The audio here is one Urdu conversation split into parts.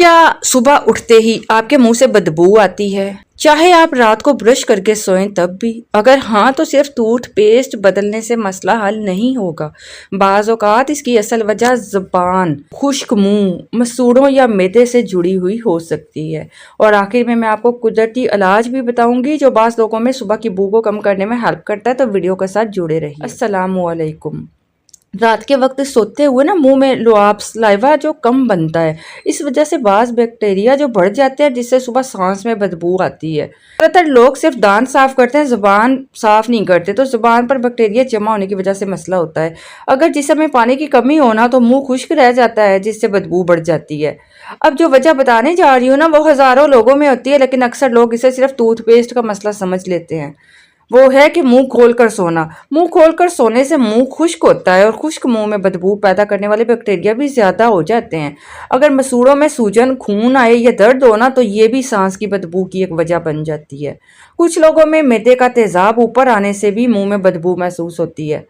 کیا صبح اٹھتے ہی آپ کے منہ سے بدبو آتی ہے؟ چاہے آپ رات کو برش کر کے سوئیں تب بھی؟ اگر ہاں تو صرف ٹوتھ پیسٹ بدلنے سے مسئلہ حل نہیں ہوگا۔ بعض اوقات اس کی اصل وجہ زبان، خشک منہ، مسوڑوں یا معدے سے جڑی ہوئی ہو سکتی ہے۔ اور آخر میں آپ کو قدرتی علاج بھی بتاؤں گی جو بعض لوگوں میں صبح کی بو کو کم کرنے میں ہیلپ کرتا ہے، تو ویڈیو کے ساتھ جڑے رہیے۔ السلام علیکم۔ رات کے وقت سوتے ہوئے منہ میں لعاب سلائیوا جو کم بنتا ہے، اس وجہ سے بعض بیکٹیریا جو بڑھ جاتے ہیں جس سے صبح سانس میں بدبو آتی ہے۔ زیادہ تر لوگ صرف دانت صاف کرتے ہیں، زبان صاف نہیں کرتے، تو زبان پر بیکٹیریا جمع ہونے کی وجہ سے مسئلہ ہوتا ہے۔ اگر جسم میں پانی کی کمی ہونا تو منہ خشک رہ جاتا ہے جس سے بدبو بڑھ جاتی ہے۔ اب جو وجہ بتانے جا رہی ہوں وہ ہزاروں لوگوں میں ہوتی ہے، لیکن اکثر لوگ اسے صرف ٹوتھ پیسٹ کا مسئلہ سمجھ لیتے ہیں۔ وہ ہے کہ منہ کھول کر سونا۔ منہ کھول کر سونے سے منہ خشک ہوتا ہے اور خشک منہ میں بدبو پیدا کرنے والے بیکٹیریا بھی زیادہ ہو جاتے ہیں۔ اگر مسوڑوں میں سوجن، خون آئے یا درد ہونا تو یہ بھی سانس کی بدبو کی ایک وجہ بن جاتی ہے۔ کچھ لوگوں میں معدے کا تیزاب اوپر آنے سے بھی منہ میں بدبو محسوس ہوتی ہے۔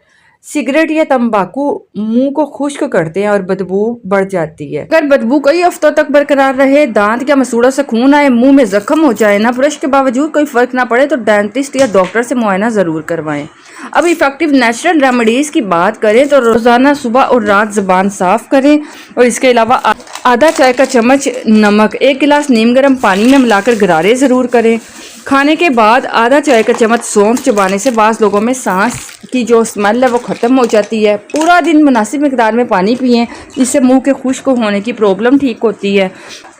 سگریٹ یا تمباکو منہ کو خشک کرتے ہیں اور بدبو بڑھ جاتی ہے۔ اگر بدبو کئی ہفتوں تک برقرار رہے، دانت یا مسوڑوں سے خون آئے، منہ میں زخم ہو جائے، نہ برش کے باوجود کوئی فرق نہ پڑے تو ڈینٹسٹ یا ڈاکٹر سے معائنہ ضرور کروائیں۔ اب ایفیکٹو نیچرل ریمیڈیز کی بات کریں تو روزانہ صبح اور رات زبان صاف کریں، اور اس کے علاوہ آدھا چائے کا چمچ نمک 1 گلاس نیم گرم پانی میں ملا کر غرارے ضرور کریں۔ کھانے کے بعد آدھا چائے کا چمچ سونف چبانے سے بعض لوگوں میں سانس کی جو اسمیل ہے وہ ختم ہو جاتی ہے۔ پورا دن مناسب مقدار میں پانی پئیں، اس سے منہ کے خشک ہونے کی پرابلم ٹھیک ہوتی ہے۔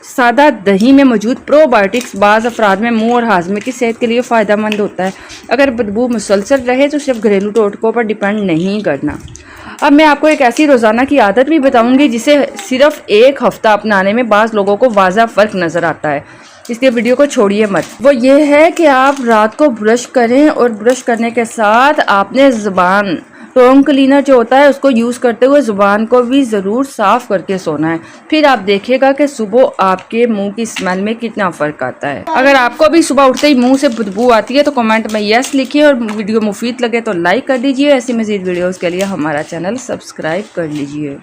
سادہ دہی میں موجود پرو بایوٹکس بعض افراد میں منہ اور ہاضمے کی صحت کے لیے فائدہ مند ہوتا ہے۔ اگر بدبو مسلسل رہے تو صرف گھریلو ٹوٹکوں پر ڈیپینڈ نہیں کرنا۔ اب میں آپ کو ایک ایسی روزانہ کی عادت بھی بتاؤں گی جسے صرف 1 ہفتہ اپنانے میں بعض لوگوں کو واضح فرق نظر آتا ہے، اس لیے ویڈیو کو چھوڑیے مت۔ وہ یہ ہے کہ آپ رات کو برش کریں اور برش کرنے کے ساتھ آپ نے زبان ٹونگ کلینر جو ہوتا ہے اس کو یوز کرتے ہوئے زبان کو بھی ضرور صاف کر کے سونا ہے۔ پھر آپ دیکھیے گا کہ صبح آپ کے منہ کی اسمیل میں کتنا فرق آتا ہے۔ اگر آپ کو بھی صبح اٹھتے ہی منہ سے بدبو آتی ہے تو کمنٹ میں یس لکھیے، اور ویڈیو مفید لگے تو لائک کر دیجیے۔ ایسی مزید ویڈیوز کے لیے ہمارا چینل سبسکرائب کر لیجیے۔